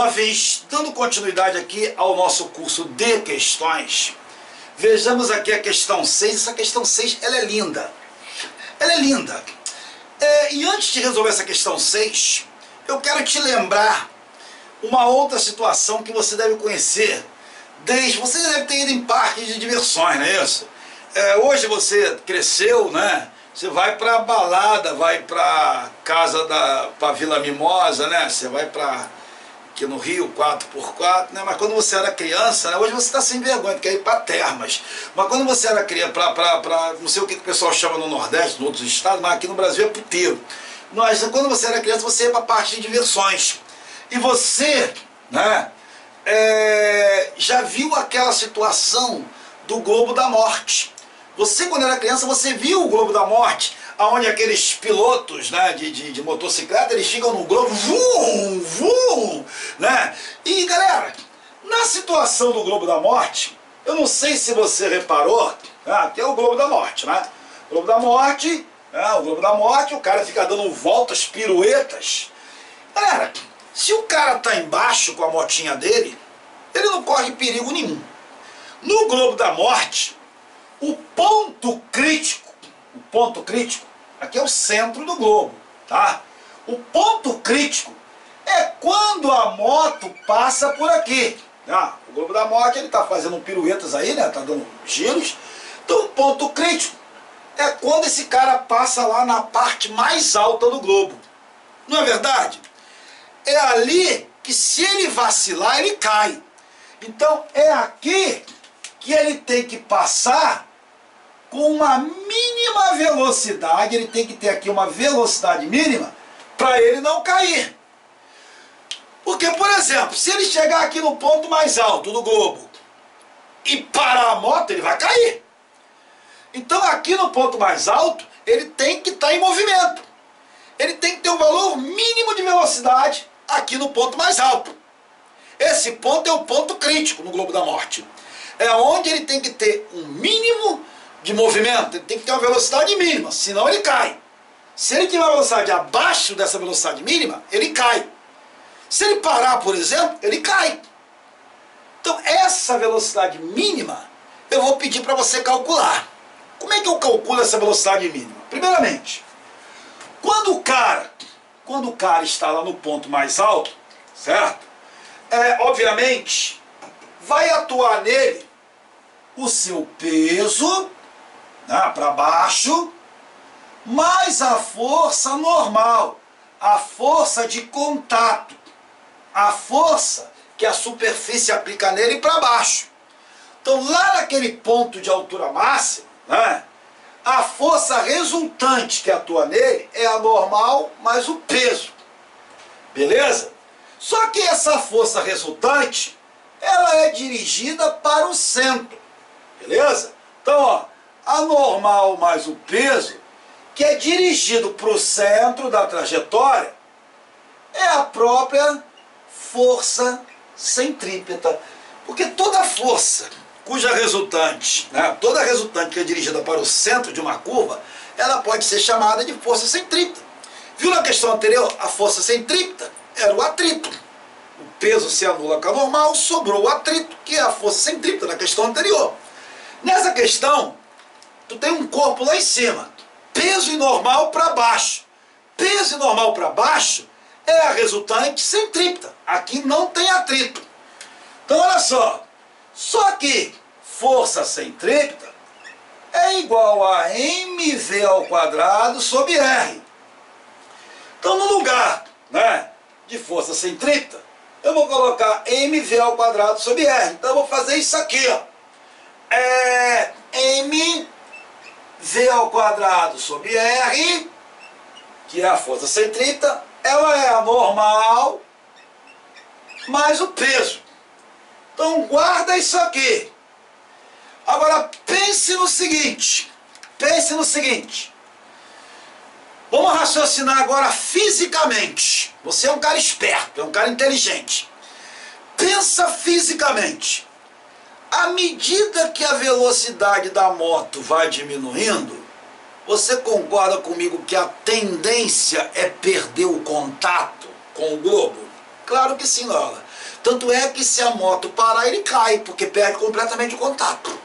jovens, dando continuidade aqui ao nosso curso de questões, vejamos aqui a questão 6. Essa questão 6, ela é linda. Ela é linda. E antes de resolver essa questão 6, eu quero te lembrar uma outra situação que você deve conhecer. Você deve ter ido em parques de diversões, não é isso? Hoje você cresceu, né? Você vai para balada, vai para pra Vila Mimosa, né? Você vai para aqui no Rio, 4x4, né? Mas quando você era criança, né? Hoje você está sem vergonha, quer ir para termas. Mas quando você era criança, não sei o que o pessoal chama no Nordeste, em outros estados, mas aqui no Brasil é puteiro. Mas quando você era criança, você ia para parque de diversões. E você, né? Já viu aquela situação do Globo da Morte. Você, quando era criança, você viu o Globo da Morte, onde aqueles pilotos, né, de motocicleta, eles ficam no globo, vum, vum, né? E, galera, na situação do Globo da Morte, eu não sei se você reparou, que é o Globo da Morte, né? O Globo da Morte, o cara fica dando voltas, piruetas. Galera, se o cara tá embaixo com a motinha dele, ele não corre perigo nenhum. No Globo da Morte, o ponto crítico, aqui é o centro do globo, tá? O ponto crítico é quando a moto passa por aqui. O Globo da Morte, ele tá fazendo piruetas aí, né? Tá dando giros. Então o ponto crítico é quando esse cara passa lá na parte mais alta do globo. Não é verdade? É ali que, se ele vacilar, ele cai. Então é aqui que ele tem que passar com uma mínima velocidade. Ele tem que ter aqui uma velocidade mínima para ele não cair. Porque, por exemplo, se ele chegar aqui no ponto mais alto do globo e parar a moto, ele vai cair. Então aqui no ponto mais alto, ele tem que estar em movimento. Ele tem que ter um valor mínimo de velocidade aqui no ponto mais alto. Esse ponto é o ponto crítico no Globo da Morte. É onde ele tem que ter um mínimo de movimento, ele tem que ter uma velocidade mínima, senão ele cai. Se ele tiver uma velocidade abaixo dessa velocidade mínima, ele cai. Se ele parar, por exemplo, ele cai. Então essa velocidade mínima, eu vou pedir para você calcular. Como é que eu calculo essa velocidade mínima? Primeiramente, quando o cara está lá no ponto mais alto, certo? Obviamente, vai atuar nele o seu peso, né, para baixo, mais a força normal, a força de contato, a força que a superfície aplica nele para baixo. Então, lá naquele ponto de altura máxima, né, a força resultante que atua nele é a normal mais o peso. Beleza? Só que essa força resultante, ela é dirigida para o centro. Beleza? Então, ó, a normal mais o peso, que é dirigido para o centro da trajetória, é a própria força centrípeta. Porque toda força cuja resultante, né, toda resultante que é dirigida para o centro de uma curva, ela pode ser chamada de força centrípeta. Viu na questão anterior? A força centrípeta era o atrito. O peso se anula com a normal, sobrou o atrito, que é a força centrípeta na questão anterior. Nessa questão, tu tem um corpo lá em cima, peso e normal para baixo. Peso e normal para baixo é a resultante centrípeta. Aqui não tem atrito. Então olha só que força centrípeta é igual a mv² sobre R. Então no lugar, né, de força centrípeta, eu vou colocar mv² sobre R. Então eu vou fazer isso aqui, ó. mv² sobre R, que é a força centrípeta, ela é a normal mais o peso. Então guarda isso aqui. Agora pense no seguinte. Vamos raciocinar agora fisicamente. Você é um cara esperto, é um cara inteligente. Pensa fisicamente. À medida que a velocidade da moto vai diminuindo, você concorda comigo que a tendência é perder o contato com o globo? Claro que sim, Lola. Tanto é que se a moto parar, ele cai, porque perde completamente o contato.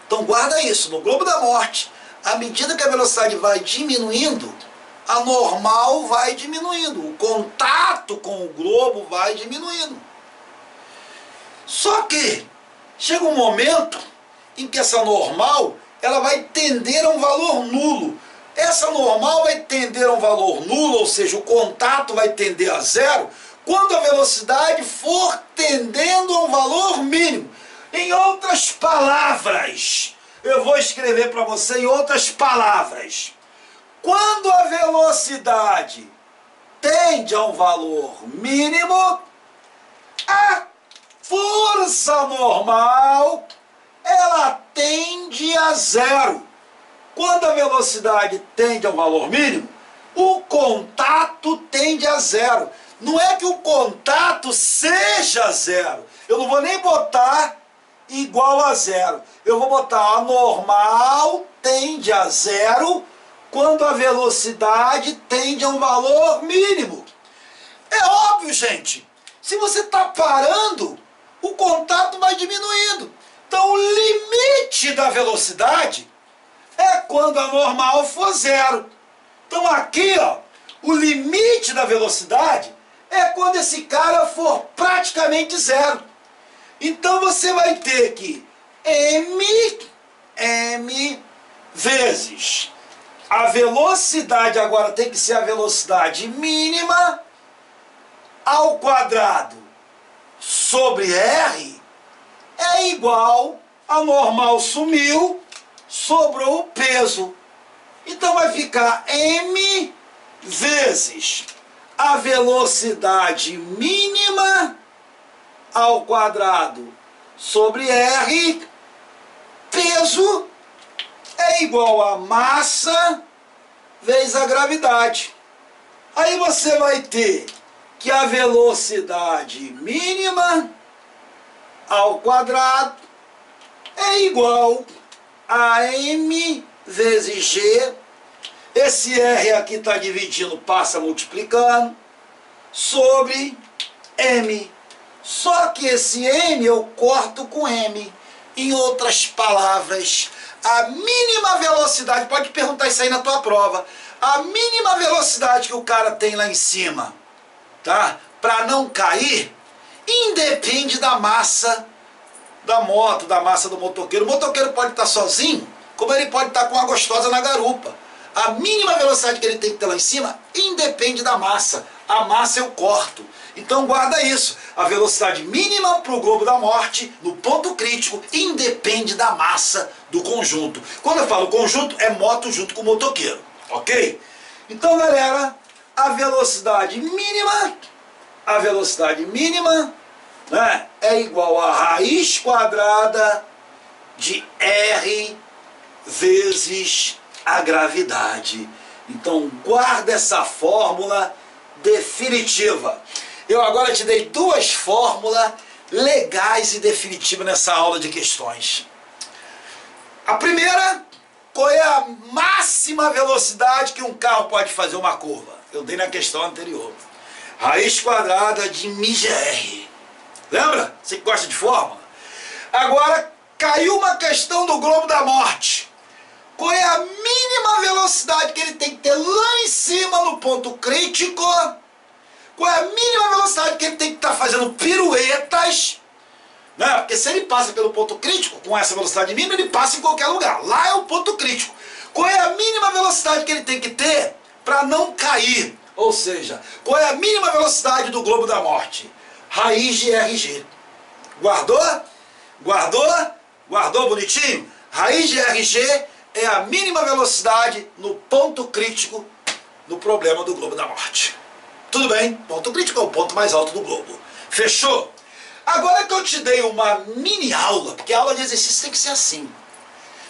Então guarda isso, no globo da morte, à medida que a velocidade vai diminuindo, a normal vai diminuindo, o contato com o globo vai diminuindo. Só que chega um momento em que essa normal ela vai tender a um valor nulo. Essa normal vai tender a um valor nulo, ou seja, o contato vai tender a zero, quando a velocidade for tendendo a um valor mínimo. Em outras palavras, eu vou escrever para você em outras palavras. Quando a velocidade tende a um valor mínimo, a força normal, ela tende a zero. Quando a velocidade tende a um valor mínimo, o contato tende a zero. Não é que o contato seja zero. Eu não vou nem botar igual a zero. Eu vou botar a normal tende a zero quando a velocidade tende a um valor mínimo. É óbvio, gente. Se você está parando, o contato vai diminuindo. Então o limite da velocidade é quando a normal for zero. Então aqui, ó, o limite da velocidade é quando esse cara for praticamente zero. Então você vai ter que m vezes a velocidade, agora tem que ser a velocidade mínima, ao quadrado sobre r, é igual a normal sumiu, sobrou o peso. Então vai ficar m vezes a velocidade mínima ao quadrado sobre r, peso, é igual a massa vezes a gravidade. Aí você vai ter que a velocidade mínima ao quadrado é igual a m vezes g. Esse r aqui está dividindo, passa multiplicando, sobre m. Só que esse m eu corto com m. Em outras palavras, a mínima velocidade, pode perguntar isso aí na tua prova, a mínima velocidade que o cara tem lá em cima, tá? Para não cair, independe da massa da moto, da massa do motoqueiro. O motoqueiro pode estar sozinho, como ele pode estar com uma gostosa na garupa. A mínima velocidade que ele tem que ter lá em cima independe da massa. A massa eu corto. Então guarda isso. A velocidade mínima para o globo da morte, no ponto crítico, independe da massa do conjunto. Quando eu falo conjunto, é moto junto com o motoqueiro. Ok? Então, galera, a velocidade mínima, né, é igual a raiz quadrada de r vezes a gravidade. Então guarda essa fórmula definitiva. Eu agora te dei duas fórmulas legais e definitivas nessa aula de questões. A primeira, qual é a máxima velocidade que um carro pode fazer uma curva? Eu dei na questão anterior. Raiz quadrada de μgr. Lembra? Você que gosta de fórmula? Agora, caiu uma questão do globo da morte. Qual é a mínima velocidade que ele tem que ter lá em cima no ponto crítico? Qual é a mínima velocidade que ele tem que estar fazendo piruetas? Né? Porque se ele passa pelo ponto crítico, com essa velocidade mínima, ele passa em qualquer lugar. Lá é o ponto crítico. Qual é a mínima velocidade que ele tem que ter para não cair? Ou seja, qual é a mínima velocidade do globo da morte? Raiz de RG. Guardou? Guardou? Guardou bonitinho? Raiz de RG é a mínima velocidade no ponto crítico do problema do globo da morte. Tudo bem? Ponto crítico é o ponto mais alto do globo. Fechou? Agora que eu te dei uma mini aula, porque a aula de exercício tem que ser assim.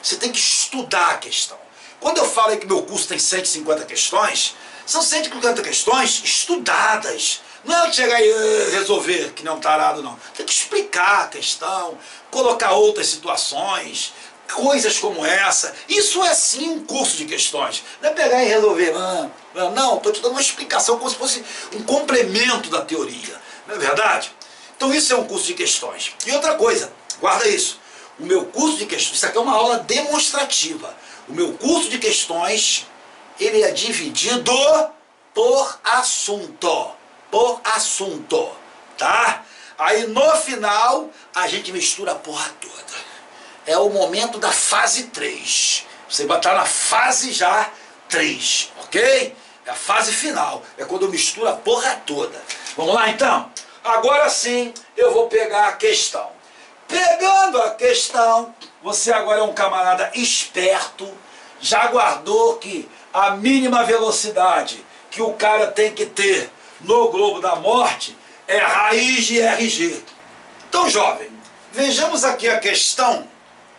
Você tem que estudar a questão. Quando eu falo que meu curso tem 150 questões, são 150 questões estudadas. Não é chegar e resolver, que não é um tarado, não. Tem que explicar a questão, colocar outras situações, coisas como essa. Isso é sim um curso de questões. Não é pegar e resolver. Não, estou te dando uma explicação como se fosse um complemento da teoria. Não é verdade? Então isso é um curso de questões. E outra coisa, guarda isso. O meu curso de questões, isso aqui é uma aula demonstrativa. O meu curso de questões, ele é dividido por assunto. Por assunto, tá? Aí no final, a gente mistura a porra toda. É o momento da fase 3. Você vai estar na fase já 3, ok? É a fase final. É quando eu misturo a porra toda. Vamos lá então? Agora sim, eu vou pegar a questão. Pegando a questão, você agora é um camarada esperto, já guardou que a mínima velocidade que o cara tem que ter no globo da morte é a raiz de RG. Então, jovem, vejamos aqui a questão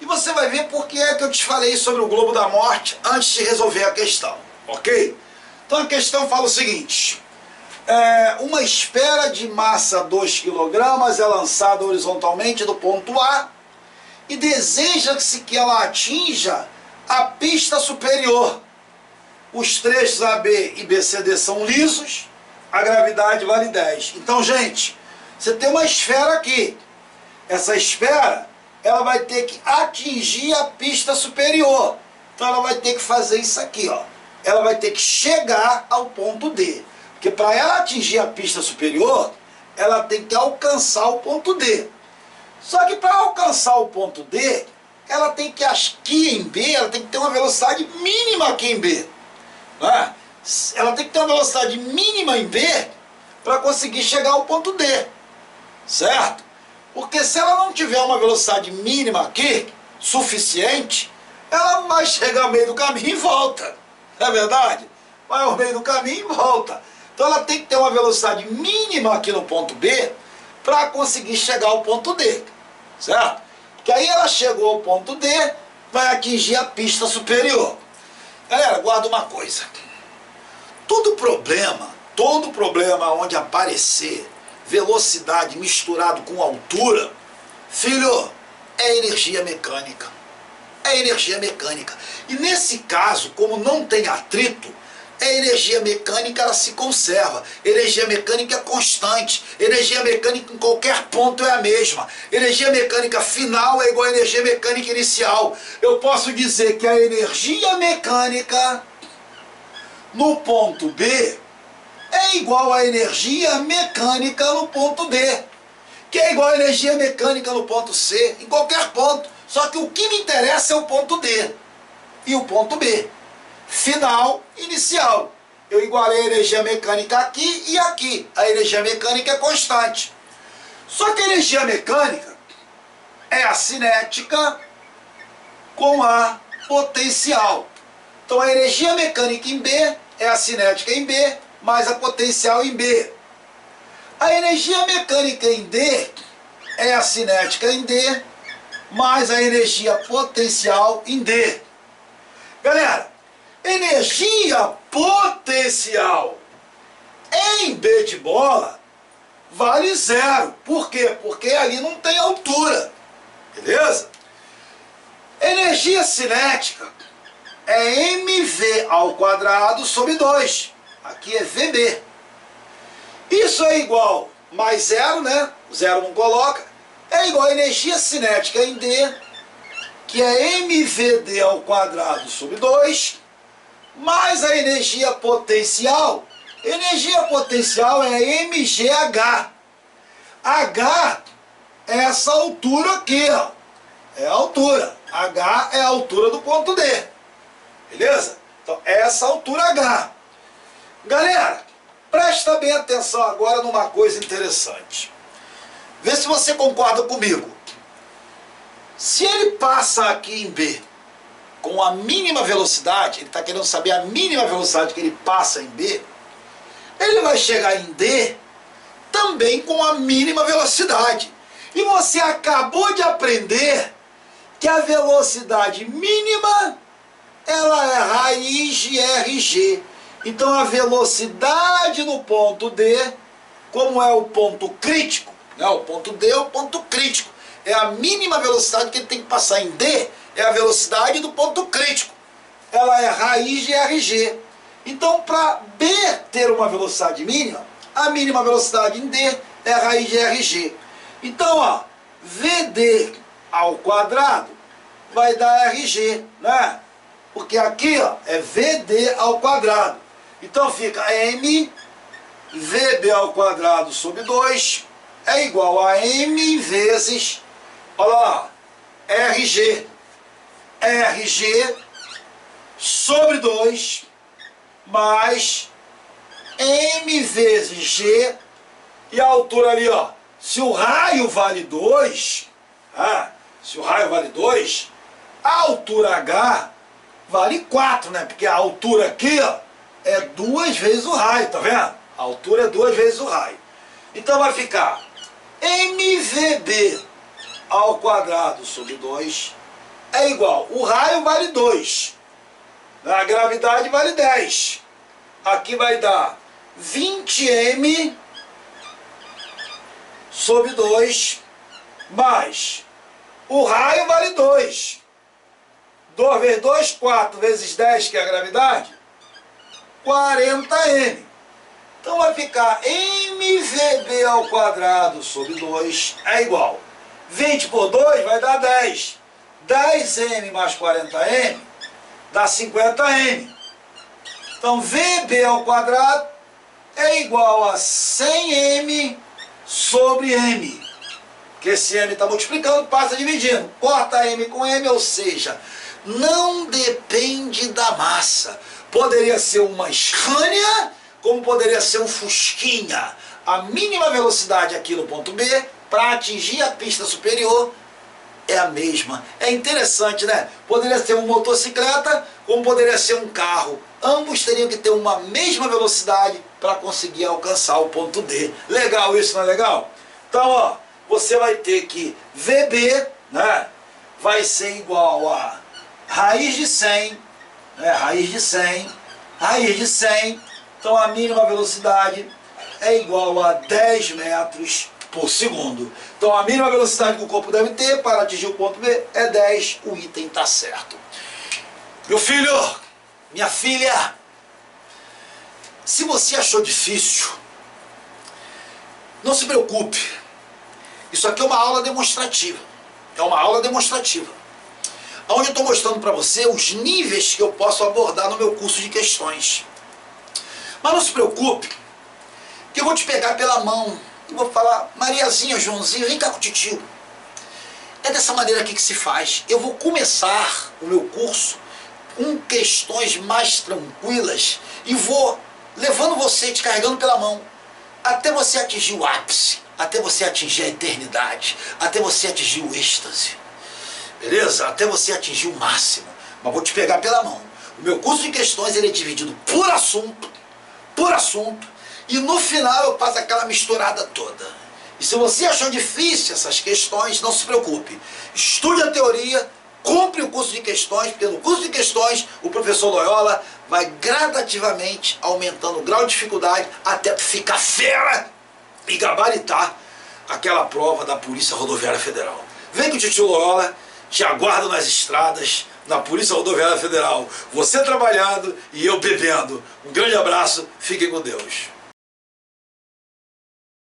e você vai ver por que é que eu te falei sobre o globo da morte antes de resolver a questão, ok? Então a questão fala o seguinte: uma esfera de massa 2 kg é lançada horizontalmente do ponto A e deseja-se que ela atinja a pista superior. Os trechos AB e BCD são lisos, a gravidade vale 10. Então, gente, você tem uma esfera aqui. Essa esfera, ela vai ter que atingir a pista superior. Então ela vai ter que fazer isso aqui, ó. Ela vai ter que chegar ao ponto D. Porque para ela atingir a pista superior, ela tem que alcançar o ponto D. Só que para alcançar o ponto D, ela tem que, aqui em B, ela tem que ter uma velocidade mínima aqui em B. Né? Ela tem que ter uma velocidade mínima em B para conseguir chegar ao ponto D. Certo? Porque se ela não tiver uma velocidade mínima aqui, suficiente, ela vai chegar ao meio do caminho e volta. Não é verdade? Vai ao meio do caminho e volta. Então ela tem que ter uma velocidade mínima aqui no ponto B para conseguir chegar ao ponto D. Certo? Porque aí ela chegou ao ponto D, vai atingir a pista superior. Galera, guarda uma coisa. Todo problema onde aparecer velocidade misturado com altura, filho, é energia mecânica. É energia mecânica. E nesse caso, como não tem atrito, a energia mecânica ela se conserva. Energia mecânica é constante. Energia mecânica em qualquer ponto é a mesma. Energia mecânica final é igual a energia mecânica inicial. Eu posso dizer que a energia mecânica no ponto B é igual à energia mecânica no ponto D, que é igual à energia mecânica no ponto C, em qualquer ponto. Só que o que me interessa é o ponto D e o ponto B. Final, inicial. Eu igualei a energia mecânica aqui e aqui. A energia mecânica é constante. Só que a energia mecânica é a cinética com a potencial. Então a energia mecânica em B é a cinética em B, mais a potencial em B. A energia mecânica em D é a cinética em D, mais a energia potencial em D. Galera, energia potencial em B de bola vale 0. Por quê? Porque ali não tem altura. Beleza? Energia cinética é mv ao quadrado sobre 2. Aqui é VB. Isso é igual, mais 0, né? 0 não coloca. É igual a energia cinética em D, que é mvd ao quadrado sobre 2, mais a energia potencial. Energia potencial é mgh. H é essa altura aqui, ó. É a altura. H é a altura do ponto D. Beleza? Então, essa altura H. Galera, presta bem atenção agora numa coisa interessante. Vê se você concorda comigo. Se ele passa aqui em B com a mínima velocidade, ele está querendo saber a mínima velocidade que ele passa em B, ele vai chegar em D também com a mínima velocidade. E você acabou de aprender que a velocidade mínima ela é raiz de RG. Então a velocidade no ponto D, como é o ponto crítico, né? O ponto D é o ponto crítico. É a mínima velocidade que ele tem que passar em D, é a velocidade do ponto crítico. Ela é raiz de RG. Então para B ter uma velocidade mínima, a mínima velocidade em D é a raiz de RG. Então, ó, VD ao quadrado vai dar RG, né? Porque aqui, ó, é VD ao quadrado. Então fica M VB ao quadrado sobre 2 é igual a M vezes, olha lá, RG sobre 2 mais M vezes G, e a altura ali, ó, se o raio vale 2, se o raio vale 2, a altura H vale 4, né? Porque a altura aqui, ó, é 2 vezes o raio, tá vendo? A altura é 2 vezes o raio. Então vai ficar MVB ao quadrado sobre 2 é igual, o raio vale 2, a gravidade vale 10. Aqui vai dar 20M sobre 2 mais o raio vale 2. 2 vezes 2, 4 vezes 10, que é a gravidade, 40M. Então vai ficar MVB ao quadrado sobre 2 é igual. 20 por 2 vai dar 10. 10M mais 40M dá 50M. Então VB ao quadrado é igual a 100M sobre M. Porque esse M está multiplicando, passa dividindo. Corta M com M, ou seja, não depende da massa. Poderia ser uma Scania, como poderia ser um Fusquinha. A mínima velocidade aqui no ponto B, para atingir a pista superior, é a mesma. É interessante, né? Poderia ser uma motocicleta, como poderia ser um carro. Ambos teriam que ter uma mesma velocidade para conseguir alcançar o ponto D. Legal isso, não é legal? Então, ó, você vai ter que VB, né, vai ser igual a raiz de 100, né, raiz de 100. Então a mínima velocidade é igual a 10 metros por segundo. Então a mínima velocidade que o corpo deve ter para atingir o ponto B é 10, o item está certo. Meu filho, minha filha, se você achou difícil, não se preocupe. Isso aqui é uma aula demonstrativa. É uma aula demonstrativa, onde eu estou mostrando para você os níveis que eu posso abordar no meu curso de questões. Mas não se preocupe, que eu vou te pegar pela mão e vou falar: Mariazinha, Joãozinho, vem cá com o titio. É dessa maneira aqui que se faz. Eu vou começar o meu curso com questões mais tranquilas e vou levando você, te carregando pela mão, até você atingir o ápice, até você atingir a eternidade, até você atingir o êxtase. Beleza? Até você atingir o máximo. Mas vou te pegar pela mão. O meu curso de questões ele é dividido por assunto, e no final eu faço aquela misturada toda. E se você achou difícil essas questões, não se preocupe. Estude a teoria, compre o curso de questões, porque no curso de questões o professor Loyola vai gradativamente aumentando o grau de dificuldade até ficar fera e gabaritar aquela prova da Polícia Rodoviária Federal. Vem que o titio Loyola te aguardo nas estradas, na Polícia Rodoviária Federal. Você trabalhando e eu bebendo. Um grande abraço, fiquem com Deus.